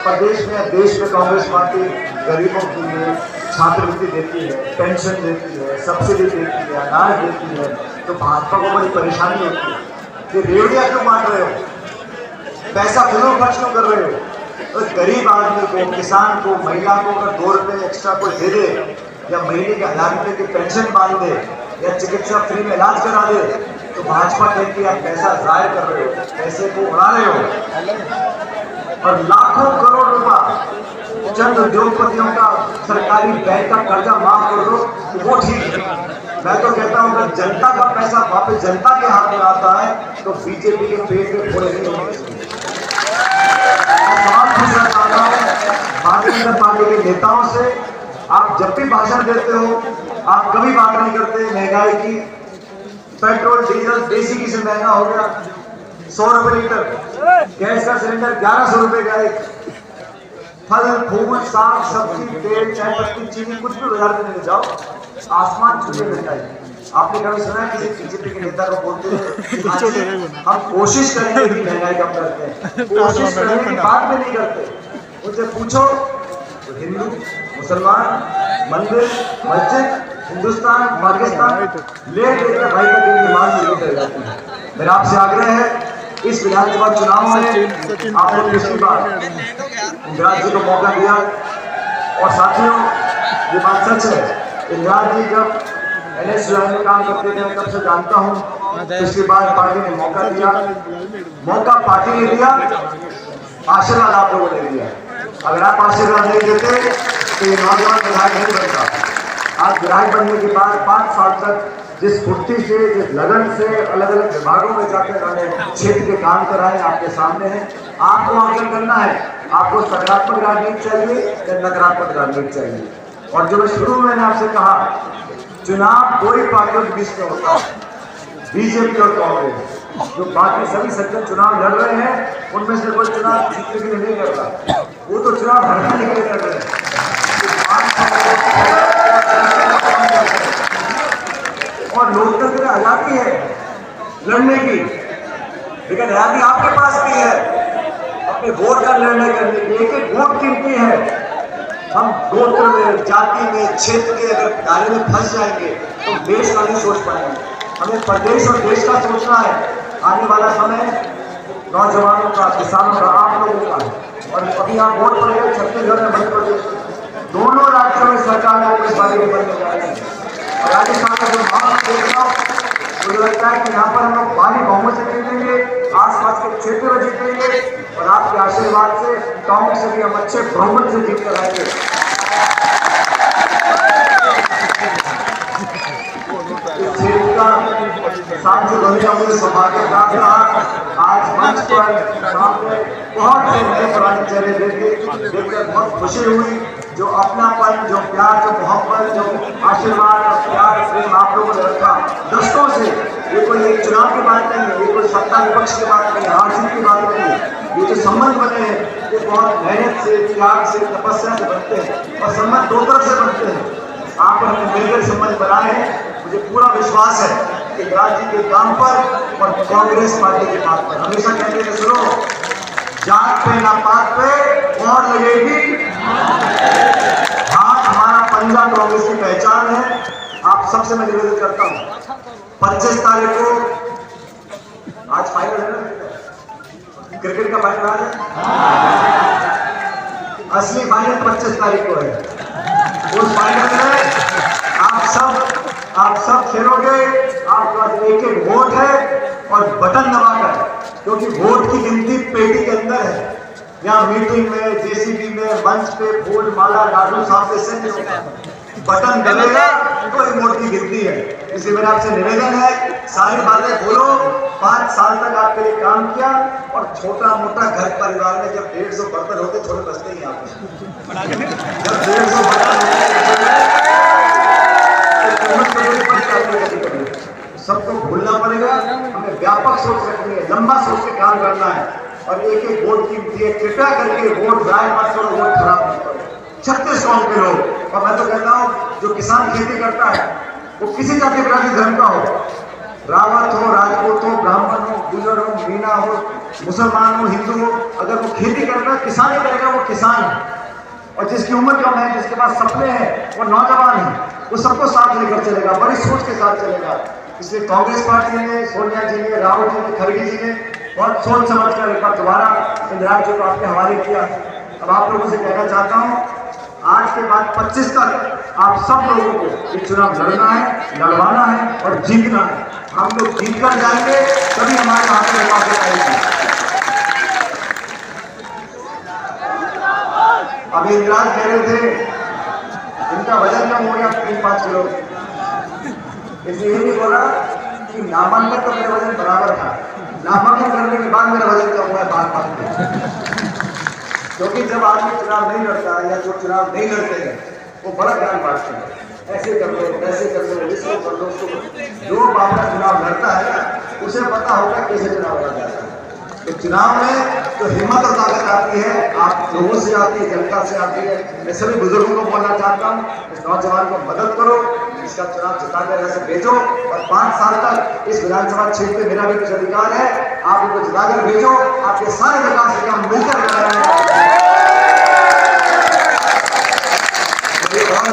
प्रदेश में देश में कांग्रेस पार्टी गरीबों के लिए छात्रवृत्ति देती है, पेंशन देती है, सब्सिडी देती है, अनाज देती है, तो भाजपा को बड़ी परेशानी होती है कि रेवड़ियाँ क्यों बांट रहे हो, पैसा फिल्मों खर्च क्यों कर रहे हो। तो गरीब आदमी को, किसान को, महिला को अगर 2 रुपये एक्स्ट्रा कोई दे दे या महीने के 1000 रुपये की पेंशन बांध दे या चिकित्सा फ्री में इलाज करा दे, तो भाजपा कहती है आप पैसा जाया कर रहे हो, पैसे को उड़ा रहे हो। और लाखों करोड़ रुपया चंद उद्योगपतियों का सरकारी बैंक का कर्जा माफ कर दो तो वो ठीक है। मैं तो कहता हूँ अगर जनता का पैसा वापस जनता के हाथ में आता है तो बीजेपी के पेट में फोड़े नहीं होने चाहिए। सवाल पूछना चाहता हूँ भारतीय जनता पार्टी के नेताओं से, आप जब भी भाषण देते हो आप कभी बात नहीं करते महंगाई की। पेट्रोल डीजल देसी घी से महंगा हो गया, 100 रुपए लीटर, गैस का सिलेंडर 1100 रुपए का एक, फल फूल साग सब्जी तेल चाय पत्ती चीनी कुछ भी बाजार में ले जाओ आसमान छूने महंगाई। आपने कभी सुना है किसी बीजेपी के नेता को बोलते हैं हम कोशिश करेंगे कि महंगाई कम करते हैं, कोशिश करने की बात में नहीं करते। उनसे पूछो तो हिंदू मुसलमान मंदिर मस्जिद हिंदुस्तान पाकिस्तान ले लेकर भाई का दिन दिमाग में लेकर जाती है। मेरा आपसे आग्रह है इस विधानसभा चुनाव में आपने पिछली बार इंदिरा जी को मौका दिया और साथियों ये बात सच है, इंदिरा जी जब NSUI में काम करते थे तब से जानता हूँ, पिछली बार पार्टी ने मौका दिया, मौका पार्टी ने दिया, आशीर्वाद आप लोगों ने दिया। अगर आप आशीर्वाद नहीं देते तो ये नौजवान विधायक नहीं बनता। आज विधायक बनने के बाद 5 साल तक जिस फुर्ती से जिस लगन से अलग अलग विभागों में जाकर मैंने क्षेत्र के काम कराए आपके सामने हैं। आपको आंकलन करना है, आपको सकारात्मक राजनीति चाहिए या नकारात्मक राजनीति चाहिए। और जो मैं शुरू में मैंने आपसे कहा चुनाव कोई पार्टियों के बीच में होता है, बीजेपी और कांग्रेस जो बाकी सभी सज्जन चुनाव लड़ रहे हैं उनमें से कोई चुनाव जीतने के लिए नहीं लड़ता, वो तो चुनाव हराने के लिए लड़ रहे हैं। और लोकतंत्र में आजादी है लड़ने की, लेकिन आजादी आपके पास भी है अपने वोट का निर्णय करने की। एक एक वोट कीमती है। हम गोत्र में जाति में क्षेत्र के अगर दायरे में फंस जाएंगे तो देश का नहीं सोच पाएंगे। हमें प्रदेश और देश का सोचना है। आने वाला समय नौजवानों का, किसानों का, आप लोगों का है। और अभी आप वोट पड़ेगा छत्तीसगढ़ में, मध्य प्रदेश, दोनों राज्यों में सरकार को इस बारे में बनने जा रही है। और राजस्थान का जो माहौल देख रहा हूँ मुझे लगता है कि यहाँ पर हम लोग भारी बहुमत से जीतेंगे, आसपास के क्षेत्र में जीतेंगे और आपके आशीर्वाद से कांग्रेस से भी हम अच्छे बहुमत से जीत कर आएंगे। इस क्षेत्र का सांसद होने का मुझे सौभाग्य प्राप्त रहा। आज मंच पर सामने बहुत से पुराने चेहरे देखकर बहुत खुशी हुई। जो अपनापन, जो प्यार, जो मोहब्बत, जो आशीर्वाद और प्यार प्रेम आप लोगों ने रखा दस्तों से, ये कोई एक चुनाव की बात नहीं है, ये कोई सत्ता विपक्ष की बात नहीं है, हार जीत की बात नहीं है। ये जो संबंध बने हैं ये बहुत मेहनत से, त्याग से, तपस्या से बनते हैं और संबंध 2 तरफ से बनते हैं। आप हमने मिलकर संबंध बनाए हैं। मुझे पूरा विश्वास है कि राज्य के काम पर और कांग्रेस पार्टी के बात पर हमेशा कहते थे सुनो जात पे ना पात पे और लगेगी हाथ, हमारा पंजा कांग्रेस की पहचान है। आप सबसे मैं निवेदन करता हूँ 25 तारीख को, आज फाइनल है ना क्रिकेट का फाइनल है, असली फाइनल 25 तारीख को है। उस फाइनल में आप सब खेलोगे। आपके पास एक एक वोट है और बटन दबाकर, क्योंकि वोट की गिनती पेटी के अंदर है। यहाँ मीटिंग में, जेसीबी में, मंच पे फूल माला लाडू साहब से नहीं होगा, बटन दबेगा तो वोट की गिनती है। इसलिए मेरा आपसे निवेदन है सारी बातें बोलो। 5 साल तक आपके लिए काम किया और छोटा मोटा घर परिवार में जब 150 बर्तन होते छोटे बचते ही आप जब 150 बर्तन सबको भूलना पड़ेगा। हमें व्यापक सोच रखनी है, लंबा सोच के काम करना है और एक एक वोट कीमती है। कृपया करके वोट जाए मत करो, वोट खराब मत करो। 36 गाँव के लोग, और मैं तो कहता हूँ जो किसान खेती करता है वो किसी जाति विरोधी धर्म का हो, रावत हो, राजपूत हो, ब्राह्मण हो, गुजर हो, मीना हो, मुसलमान हो, हिंदू हो, अगर वो खेती करेगा, किसानी करेगा, वो किसान है। और जिसकी उम्र कम है, जिसके पास सपने हैं, वो नौजवान है, वो सबको साथ लेकर चलेगा, बड़ी सोच के साथ चलेगा। इसलिए कांग्रेस पार्टी ने, सोनिया जी ने, राहुल जी ने, खड़गे जी ने बहुत सोच समझ कर एक बार दोबारा इन राज्यों को आपके हवाले किया। अब आप लोगों से कहना चाहता हूँ, आज के बाद 25 तक आप सब लोगों को ये चुनाव लड़ना है, लड़वाना है और जीतना है। हम लोग जीत कर जाएंगे, तभी हमारे हाथ में बातें आएगी। अभी इंदिराज कह रहे थे इनका वजन कम हो गया 3-5 किलो, इसलिए ये नहीं बोला कि नामांकन तो मेरा वजन बराबर था, नामांकन करने के बाद मेरा वजन कम हुआ है बात में। क्योंकि जब आदमी चुनाव नहीं लड़ता या जो चुनाव नहीं लड़ते हैं वो बड़ा ज्ञान बांटते हैं, ऐसे कर लो, ऐसे कर लो, इसको कर लो, उसको। जो बाबा चुनाव लड़ता है ना, उसे पता होगा कैसे चुनाव लड़ा जाता है। तो चुनाव में तो हिम्मत और ताकत आती है, आप लोगों से आती है, जनता से आती है। मैं सभी बुजुर्गों को बोलना चाहता हूँ, इस नौजवान को मदद करो, इसका चुनाव जिताकर ऐसे भेजो और 5 साल तक इस विधानसभा क्षेत्र में मेरा भी कुछ अधिकार है, आप उनको जिताकर भेजो। आपके सारे विकास के काम मिलकर कराएंगे।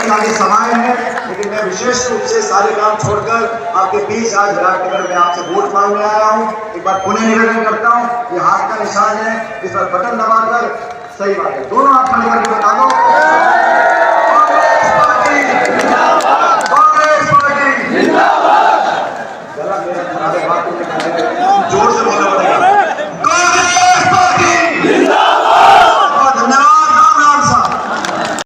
आगे समाये हैं, लेकिन मैं विशेष रूप से सारे काम छोड़कर आपके बीच आज विराटनगर में आपसे वोट मांगने आया हूं। एक बार पुनः निवेदन करता हूं, ये हाथ का निशान है, इस पर बटन दबाकर सही बात है, दोनों हाथ खड़े करके बता दो।